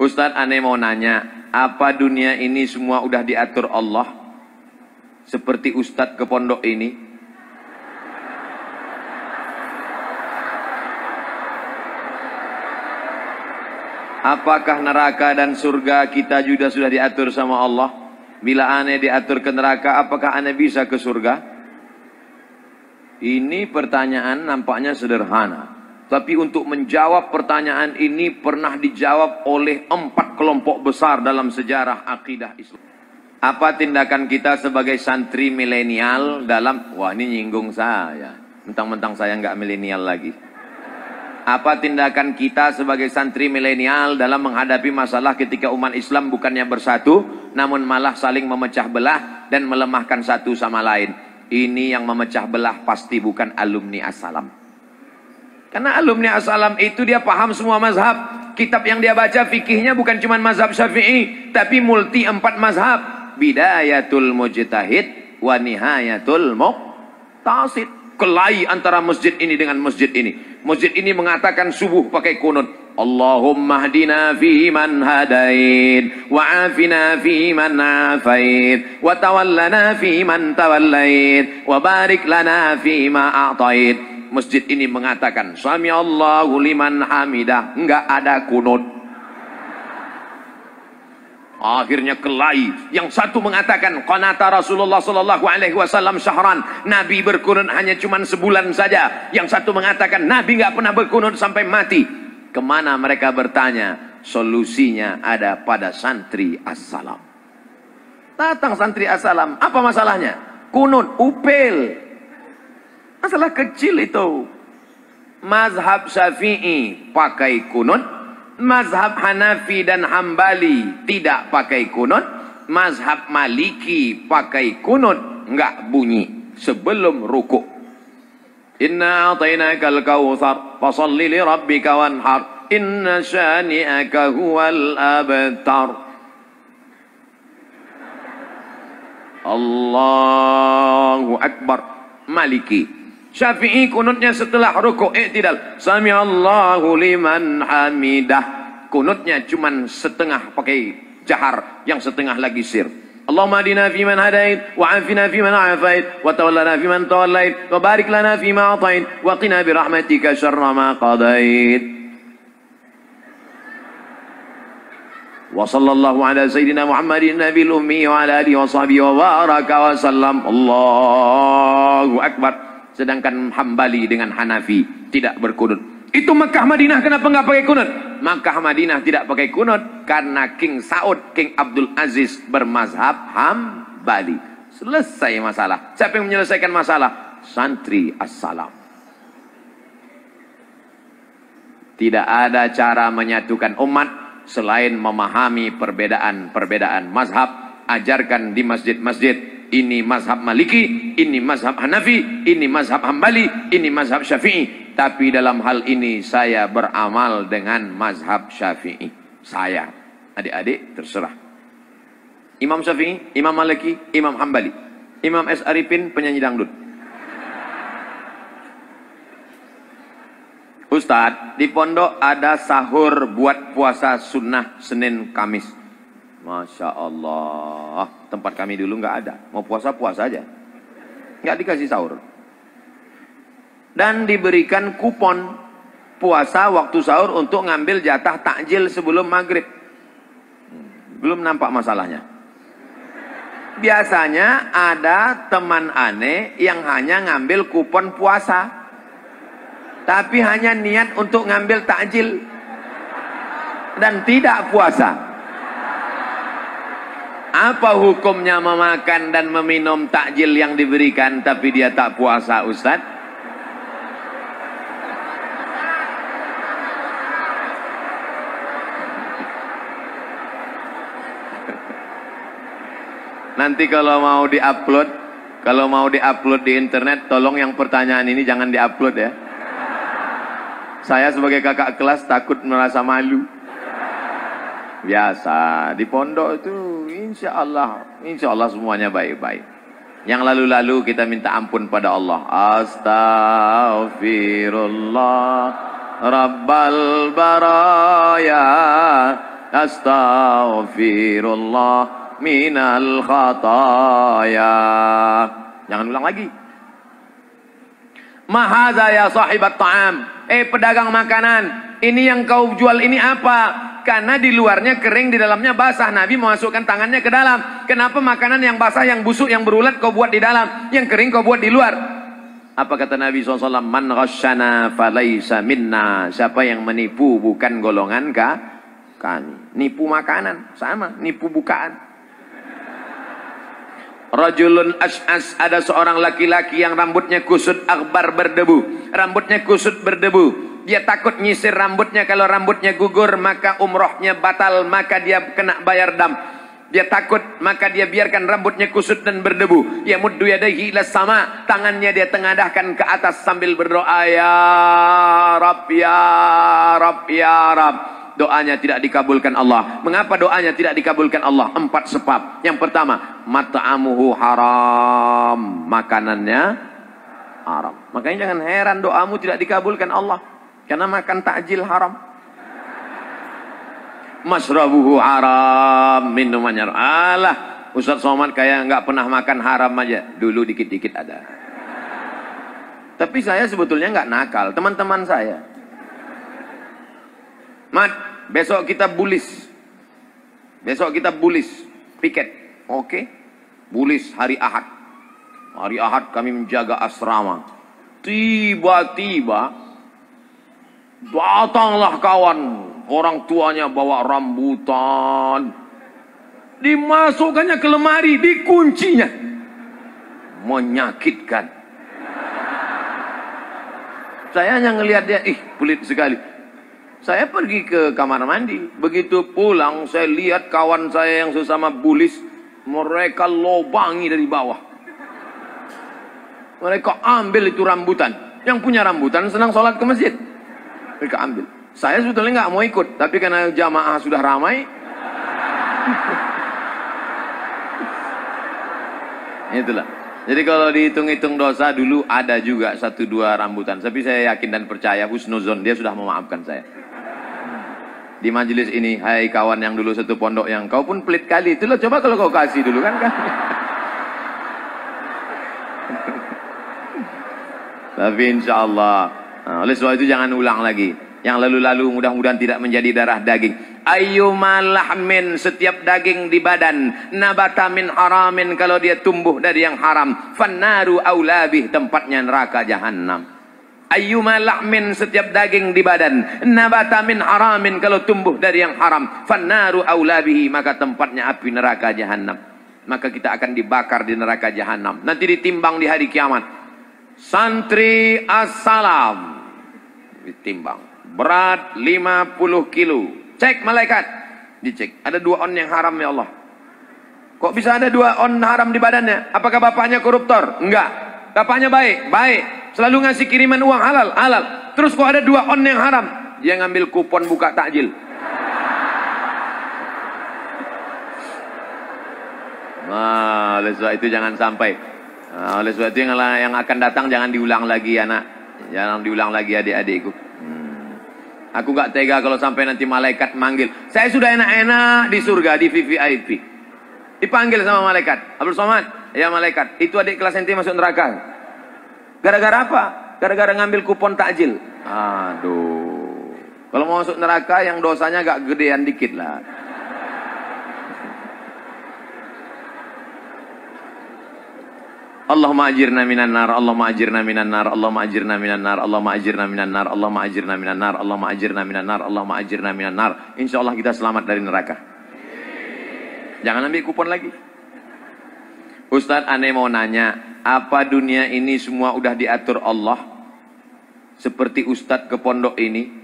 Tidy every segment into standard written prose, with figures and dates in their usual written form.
Ustadz, aneh mau nanya, apa dunia ini semua udah diatur Allah? Seperti Ustadz ke pondok ini? Apakah neraka dan surga kita juga sudah diatur sama Allah? Bila aneh diatur ke neraka, apakah aneh bisa ke surga? Ini pertanyaan nampaknya sederhana. Tapi untuk menjawab pertanyaan ini pernah dijawab oleh 4 kelompok besar dalam sejarah akidah Islam. Apa tindakan kita sebagai santri milenial dalam... Wah, ini nyinggung saya. Mentang-mentang saya nggak milenial lagi. Apa tindakan kita sebagai santri milenial dalam menghadapi masalah ketika umat Islam bukannya bersatu, namun malah saling memecah belah dan melemahkan satu sama lain. Ini yang memecah belah pasti bukan alumni As-Salam. Karena alumni As-Salam itu dia paham semua mazhab. Kitab yang dia baca fikihnya bukan cuma mazhab Syafi'i, tapi multi 4 mazhab. Bidayatul Mujtahid wa Nihayatul Muqtasid. Kelahi antara masjid ini dengan masjid ini. Masjid ini mengatakan subuh pakai kunut. Allahumma hdina fi man hadait, wa afina fi man afait, wa tawallana fi man tawallait, wa barik lana fi ma a'tait. Masjid ini mengatakan Sami Allahu liman hamidah, enggak ada kunut. Akhirnya kelahi. Yang satu mengatakan qanata Rasulullah sallallahu alaihi wasallam syahran, Nabi berkunut hanya cuma sebulan saja. Yang satu mengatakan Nabi enggak pernah berkunut sampai mati. Kemana mereka bertanya? Solusinya ada pada santri As-Salam. Datang santri As-Salam, apa masalahnya? Kunut, upil. Masalah kecil itu. Mazhab Syafi'i pakai kunut, mazhab Hanafi dan Hambali tidak pakai kunut, mazhab Maliki pakai kunut, enggak bunyi sebelum rukuk. Inna a'tainakal kautsar fashalli li rabbika wanhar inna syani'aka huwal abtar. Allahu akbar. Maliki. Syafi'i kunutnya setelah rukuk i'tidal. Sami Allahu liman hamidah. Kunutnya cuman setengah pakai jahar, yang setengah lagi sir. Allahumma hadina fi man hadait, wa afina fi man afait, wa tawallana fi man tawallait, wa barik lana fi ma atait, wa qina bi rahmatika syarra ma qadait. Wa sallallahu ala sayyidina Muhammadin nabil ummi wa ala alihi wa sahbihi wa baraka wa sallam. Allahu akbar. Sedangkan Hambali dengan Hanafi tidak berkunut. Itu Makkah Madinah kenapa nggak pakai kunut? Makkah Madinah tidak pakai kunut karena King Saud, King Abdul Aziz bermazhab Hambali. Selesai masalah. Siapa yang menyelesaikan masalah? Santri As-Salam. Tidak ada cara menyatukan umat selain memahami perbedaan-perbedaan mazhab. Ajarkan di masjid-masjid. Ini mazhab Maliki, ini mazhab Hanafi, ini mazhab Hambali, ini mazhab Syafi'i. Tapi dalam hal ini saya beramal dengan mazhab Syafi'i. Saya, adik-adik terserah. Imam Syafi'i, Imam Maliki, Imam Hambali. Imam S. Arifin penyanyi dangdut. Ustadz, di pondok ada sahur buat puasa sunnah Senin Kamis. Masya Allah, tempat kami dulu nggak ada. Mau puasa-puasa aja, nggak dikasih sahur. Dan diberikan kupon puasa waktu sahur untuk ngambil jatah takjil sebelum maghrib. Belum nampak masalahnya. Biasanya ada teman aneh yang hanya ngambil kupon puasa, tapi hanya niat untuk ngambil takjil dan tidak puasa. Apa hukumnya memakan dan meminum takjil yang diberikan tapi dia tak puasa, Ustaz? Nanti kalau mau diupload di internet, tolong yang pertanyaan ini jangan diupload ya. Saya sebagai kakak kelas takut merasa malu. Biasa di pondok itu insya Allah semuanya baik-baik. Yang lalu-lalu kita minta ampun pada Allah. Astaghfirullah Rabbal baraya astaghfirullah minal khataya. Jangan ulang lagi. Mahadza ya sahibat ta'am. Pedagang makanan, ini yang kau jual ini apa? Karena di luarnya kering, di dalamnya basah. Nabi memasukkan tangannya ke dalam. Kenapa makanan yang basah, yang busuk, yang berulat kau buat di dalam, yang kering kau buat di luar? Apa kata Nabi SAW? Man ghasyana falaysa minna. Siapa yang menipu bukan golongan kami. Nipu makanan sama, nipu bukaan. Rajulun ash'as, ada seorang laki-laki yang rambutnya kusut akbar berdebu. Rambutnya kusut berdebu. Dia takut nyisir rambutnya, kalau rambutnya gugur maka umrohnya batal, maka dia kena bayar dam. Dia takut, maka dia biarkan rambutnya kusut dan berdebu. Ya muddu yadayhi ila sama, tangannya dia tengadahkan ke atas sambil berdoa, ya Rabb, ya Rabb, ya Rabb. Doanya tidak dikabulkan Allah. Mengapa doanya tidak dikabulkan Allah? 4 sebab. Yang pertama, mat'amuhu haram, makanannya haram. Makanya jangan heran doamu tidak dikabulkan Allah, karena makan takjil haram. Masrabuhu haram, minumannya haram. Alah, Ustaz Somad kayak nggak pernah makan haram aja. Dulu dikit-dikit ada. Tapi saya sebetulnya nggak nakal, teman-teman saya. Mat, besok kita bulis. Besok kita bulis, piket. Oke? Bulis hari Ahad. Hari Ahad kami menjaga asrama. Tiba-tiba datanglah kawan, orang tuanya bawa rambutan, dimasukkannya ke lemari, dikuncinya. Menyakitkan. Saya hanya ngelihat dia, pelit sekali. Saya pergi ke kamar mandi, begitu pulang saya lihat kawan saya yang sesama bulis, mereka lobangi dari bawah. Mereka ambil itu rambutan. Yang punya rambutan senang sholat ke masjid, mereka ambil. Saya sebetulnya nggak mau ikut, tapi karena jamaah sudah ramai, itulah. Jadi kalau dihitung-hitung dosa, dulu ada juga 1-2 rambutan. Tapi saya yakin dan percaya husnuzon, dia sudah memaafkan saya. Di majelis ini, hai kawan yang dulu satu pondok yang kau pun pelit kali, itulah coba kalau kau kasih dulu kan. Tapi insya Allah, oleh sebab itu jangan ulang lagi. Yang lalu-lalu mudah-mudahan tidak menjadi darah daging. Ayyuma lahmin, setiap daging di badan, nabata min haramin, kalau dia tumbuh dari yang haram, fannaru aulabih, tempatnya neraka jahanam. Ayyuma lahmin, setiap daging di badan, nabata min haramin, kalau tumbuh dari yang haram, fannaru aulabihi, maka tempatnya api neraka jahanam. Maka kita akan dibakar di neraka jahanam. Nanti ditimbang di hari kiamat. Santri as-salam ditimbang, berat 50 kilo. Cek malaikat, dicek, ada 2 on yang haram ya Allah. Kok bisa ada 2 on haram di badannya? Apakah bapaknya koruptor? Enggak. Bapaknya baik? Baik. Selalu ngasih kiriman uang halal? Halal. Terus kok ada 2 on yang haram? Dia ngambil kupon buka takjil. Nah, oleh sebab itu jangan sampai. Nah, oleh sebab itu yang akan datang jangan diulang lagi anak. Jangan diulang lagi adik-adikku. Aku gak tega kalau sampai nanti malaikat manggil. Saya sudah enak-enak di surga, di VVIP. Dipanggil sama malaikat. Abdul Somad, ya malaikat, itu adik kelas ente masuk neraka. Gara-gara apa? Gara-gara ngambil kupon takjil. Aduh. Kalau mau masuk neraka yang dosanya agak gedean dikit lah. Allahumma ajirna minan nar, Allahumma ajirna minan nar, Allahumma ajirna minan nar, Allahumma ajirna minan nar, Allahumma ajirna minan nar, Allahumma ajirna minan nar, Allahumma ajirna minan nar. Insyaallah kita selamat dari neraka. Jangan ambil kupon lagi. Ustaz, aneh mau nanya, apa dunia ini semua udah diatur Allah? Seperti Ustaz ke pondok ini?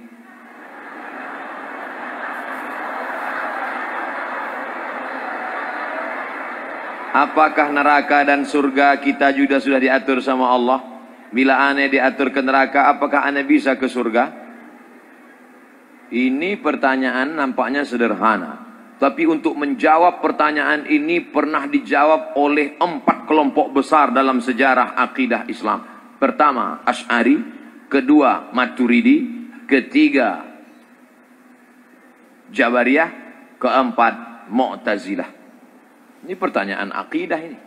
Apakah neraka dan surga kita juga sudah diatur sama Allah? Bila aneh diatur ke neraka, apakah aneh bisa ke surga? Ini pertanyaan nampaknya sederhana. Tapi untuk menjawab pertanyaan ini pernah dijawab oleh 4 kelompok besar dalam sejarah akidah Islam. Pertama, Asy'ari. Kedua, Maturidi. Ketiga, Jabariyah. keempat Mu'tazilah. Ini pertanyaan akidah ini.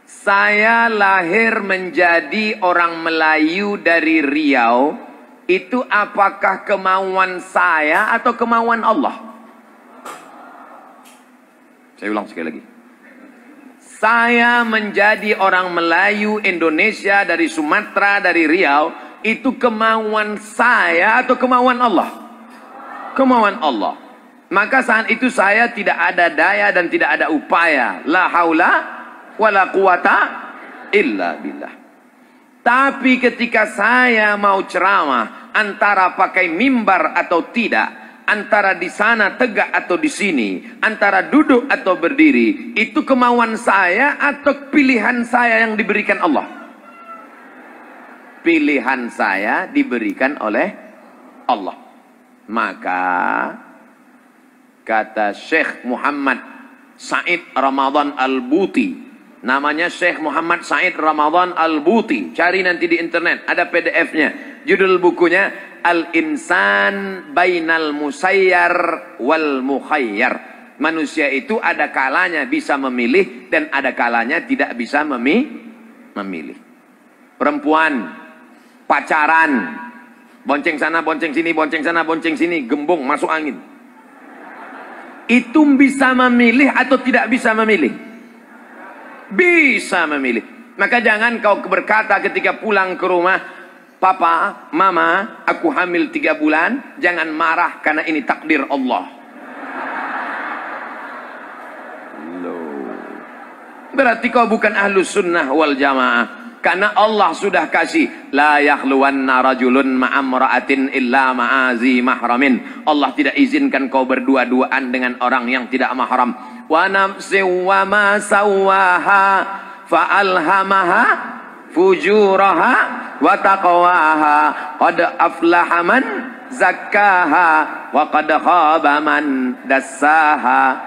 Saya lahir menjadi orang Melayu dari Riau, itu apakah kemauan saya atau kemauan Allah? Saya ulang sekali lagi. Saya menjadi orang Melayu Indonesia dari Sumatera, dari Riau, itu kemauan saya atau kemauan Allah? Kemauan Allah. Maka saat itu saya tidak ada daya dan tidak ada upaya. La haula wala quwata illa billah. Tapi ketika saya mau ceramah, antara pakai mimbar atau tidak, antara di sana tegak atau di sini, antara duduk atau berdiri, itu kemauan saya atau pilihan saya yang diberikan Allah? Pilihan saya diberikan oleh Allah. Maka kata Syekh Muhammad Said Ramadan Al-Buti, namanya Syekh Muhammad Said Ramadan Al-Buti, cari nanti di internet, ada PDF-nya. Judul bukunya Al-Insan Bainal Musayyar wal Mukhayyar. Manusia itu ada kalanya bisa memilih dan ada kalanya tidak bisa memilih. Perempuan pacaran, bonceng sana, bonceng sini, bonceng sana, bonceng sini, gembung, masuk angin. Itu bisa memilih atau tidak bisa memilih? Bisa memilih. Maka jangan kau berkata ketika pulang ke rumah, Papa, Mama, aku hamil 3 bulan, jangan marah karena ini takdir Allah. Loh. Berarti kau bukan ahlus sunnah wal jamaah. Karena Allah sudah kasih, la yakhluwanna rajulun ma'amra'atin illa ma'azi mahramin. Allah tidak izinkan kau berdua-duaan dengan orang yang tidak mahram. Wa nafsin wa ma sawwaha fa'alhamaha fujuraha wa taqwaha qad aflaha man zakkaha wa qad khaba man dassaha.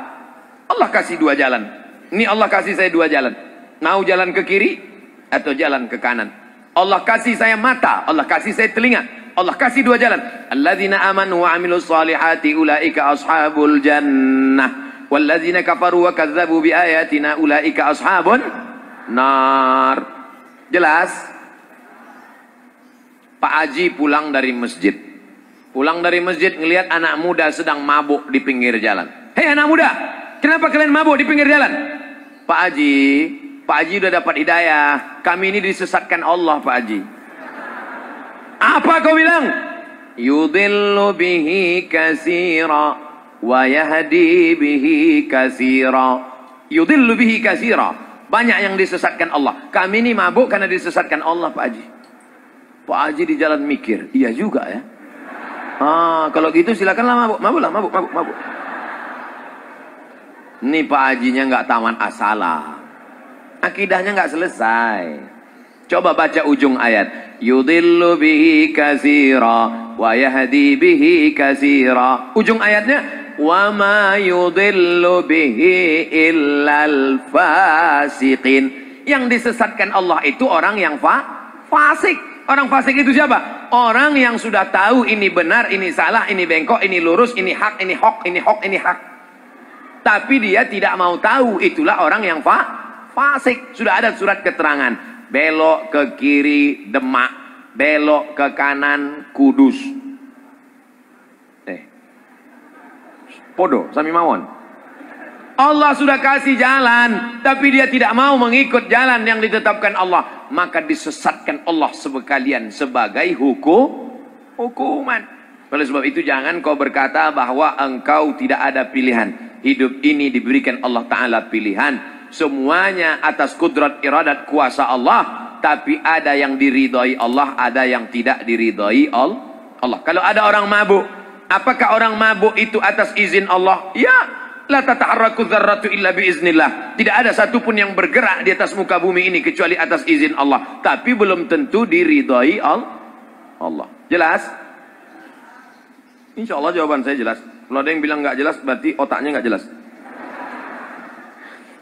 Allah kasih 2 jalan. Ini Allah kasih saya 2 jalan. Mau jalan ke kiri atau jalan ke kanan. Allah kasih saya mata, Allah kasih saya telinga. Allah kasih 2 jalan. Alladzina amanu wa amilus solihati ulaika ashabul jannah. Walladzina kafaru wa kadzdzabu biayatina ulaika ashabun nar. Jelas? Pak Haji pulang dari masjid. Pulang dari masjid ngelihat anak muda sedang mabuk di pinggir jalan. Hei anak muda, kenapa kalian mabuk di pinggir jalan? Pak Haji udah dapat hidayah. Kami ini disesatkan Allah, Pak Haji. Apa kau bilang? Yudhillu bihi katsira wa yahdi bihi katsira. Yudhillu bihi katsira. Banyak yang disesatkan Allah. Kami ini mabuk karena disesatkan Allah, Pak Haji. Pak Haji di jalan mikir, iya juga ya. Kalau gitu silakanlah mabuk. Ini Pak Hajinya nggak taman asalah. Akidahnya nggak selesai. Coba baca ujung ayat. Yudhillu bihi katsira wa yahdi bihi katsira. Ujung ayatnya, wa ma yudhillu bihi illal fasiqin. Yang disesatkan Allah itu orang yang fasik. Orang fasik itu siapa? Orang yang sudah tahu ini benar, ini salah, ini bengkok, ini lurus, ini hak, ini hok, ini hok, ini hak. Tapi dia tidak mau tahu, itulah orang yang fasik. Sudah ada surat keterangan. Belok ke kiri Demak, belok ke kanan Kudus. Podo, sami mawon. Allah sudah kasih jalan, tapi dia tidak mau mengikut jalan yang ditetapkan Allah. Maka disesatkan Allah sekalian sebagai hukuman. Oleh sebab itu jangan kau berkata bahwa engkau tidak ada pilihan. Hidup ini diberikan Allah Ta'ala pilihan. Semuanya atas kudrat iradat kuasa Allah. Tapi ada yang diridhoi Allah, ada yang tidak diridhoi Allah. Kalau ada orang mabuk, apakah orang mabuk itu atas izin Allah? Ya. La tataharraku dzarratu illa biiznillah. Tidak ada satupun yang bergerak di atas muka bumi ini kecuali atas izin Allah. Tapi belum tentu diridhai Allah. Jelas? Insya Allah jawaban saya jelas. Kalau ada yang bilang nggak jelas, berarti otaknya nggak jelas.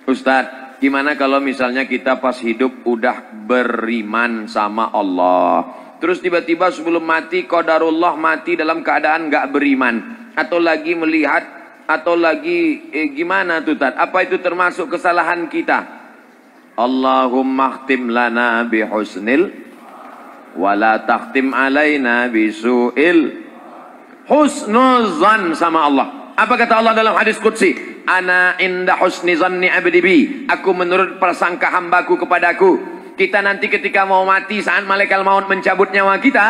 Ustadz, gimana kalau misalnya kita pas hidup udah beriman sama Allah, terus tiba-tiba sebelum mati qadarullah mati dalam keadaan nggak beriman. atau lagi melihat, atau lagi gimana tuh Tad? Apa itu termasuk kesalahan kita? Allahumma khtim lana bihusnil wala takhtim alaina bisu'il. Husnuzan sama Allah. Apa kata Allah dalam hadis qudsi? Ana inda husni zanni abdi bi. Aku menurut prasangka hambaku kepadaku. Kita nanti ketika mau mati, saat malaikat maut mencabut nyawa kita,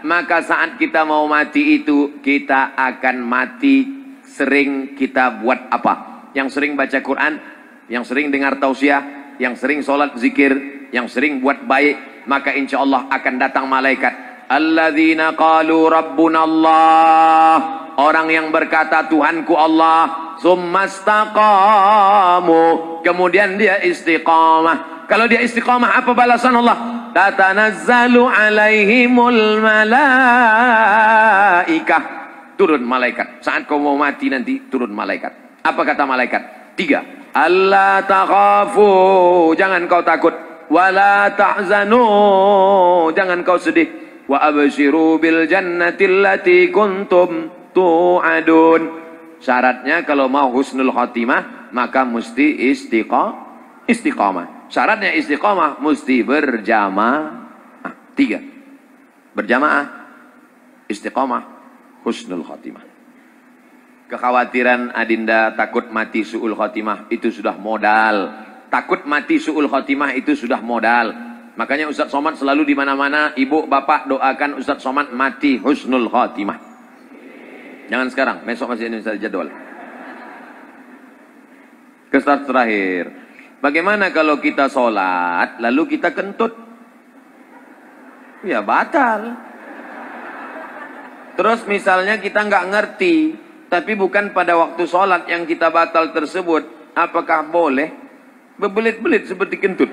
maka saat kita mau mati itu, kita akan mati. Sering kita buat apa? Yang sering baca Quran, yang sering dengar tausiah, yang sering sholat zikir, yang sering buat baik, maka insya Allah akan datang malaikat. Alladzina qalu rabbuna Allah. Orang yang berkata Tuhanku Allah. Summastaqamu. Kemudian dia istiqamah. Kalau dia istiqamah, apa balasan Allah? Tatanazzalu alaihimul malaikah. Turun malaikat. Saat kau mau mati nanti, turun malaikat. Apa kata malaikat? 3. Allah takhafu. Jangan kau takut. Wala tahzanu. Jangan kau sedih. Wa abshiru bil jannati allati kuntum tu'adun. Syaratnya kalau mau husnul khotimah, maka mesti istiqamah. Syaratnya istiqamah mesti berjamaah. 3. Berjamaah, istiqamah, husnul khotimah. Kekhawatiran adinda takut mati su'ul khotimah itu sudah modal. Takut mati su'ul khotimah itu sudah modal. Makanya Ustaz Somad selalu di mana-mana, ibu bapak doakan Ustaz Somad mati husnul khotimah. Jangan sekarang, besok masih Indonesia jadwal. Kesan terakhir. Bagaimana kalau kita sholat, lalu kita kentut? Ya batal. Terus misalnya kita nggak ngerti, tapi bukan pada waktu sholat yang kita batal tersebut, apakah boleh berbelit-belit seperti kentut?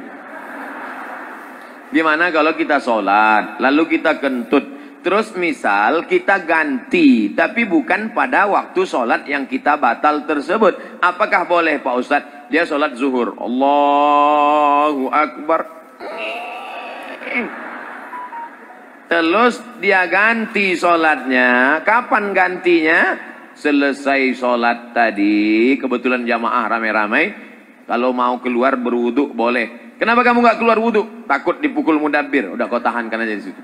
Gimana kalau kita sholat, lalu kita kentut? Terus misal kita ganti, tapi bukan pada waktu sholat yang kita batal tersebut. Apakah boleh Pak Ustadz? Dia sholat zuhur. Allahu Akbar. Terus dia ganti sholatnya. Kapan gantinya? Selesai sholat tadi. Kebetulan jamaah ramai-ramai. Kalau mau keluar berwudu boleh. Kenapa kamu nggak keluar wudu? Takut dipukul mudabbir. Udah kau tahankan aja di situ.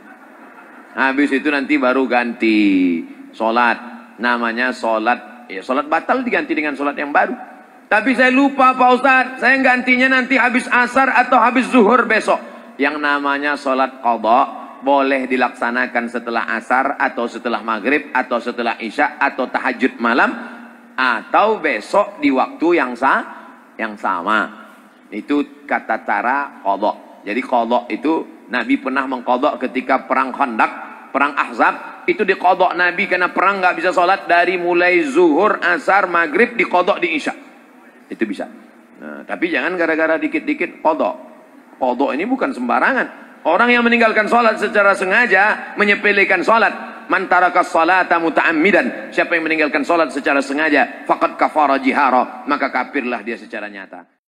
Habis itu nanti baru ganti sholat. Namanya sholat, ya sholat batal diganti dengan sholat yang baru. Tapi saya lupa Pak Ustadz, saya gantinya nanti habis asar atau habis zuhur besok. Yang namanya sholat qadha boleh dilaksanakan setelah asar atau setelah maghrib atau setelah isya atau tahajud malam atau besok di waktu yang sama. Itu kata cara qadha. Jadi qadha itu Nabi pernah mengqadha ketika perang Khandaq, perang Ahzab, itu diqadha Nabi karena perang nggak bisa sholat dari mulai zuhur, asar, maghrib diqadha di isya. Itu bisa. Nah, tapi jangan gara-gara dikit-dikit qadha. Qadha ini bukan sembarangan. Orang yang meninggalkan sholat secara sengaja menyepelekan sholat. Man taraka sholata muta'ammidan. Siapa yang meninggalkan sholat secara sengaja, faqad kafara jihara, maka kafirlah dia secara nyata.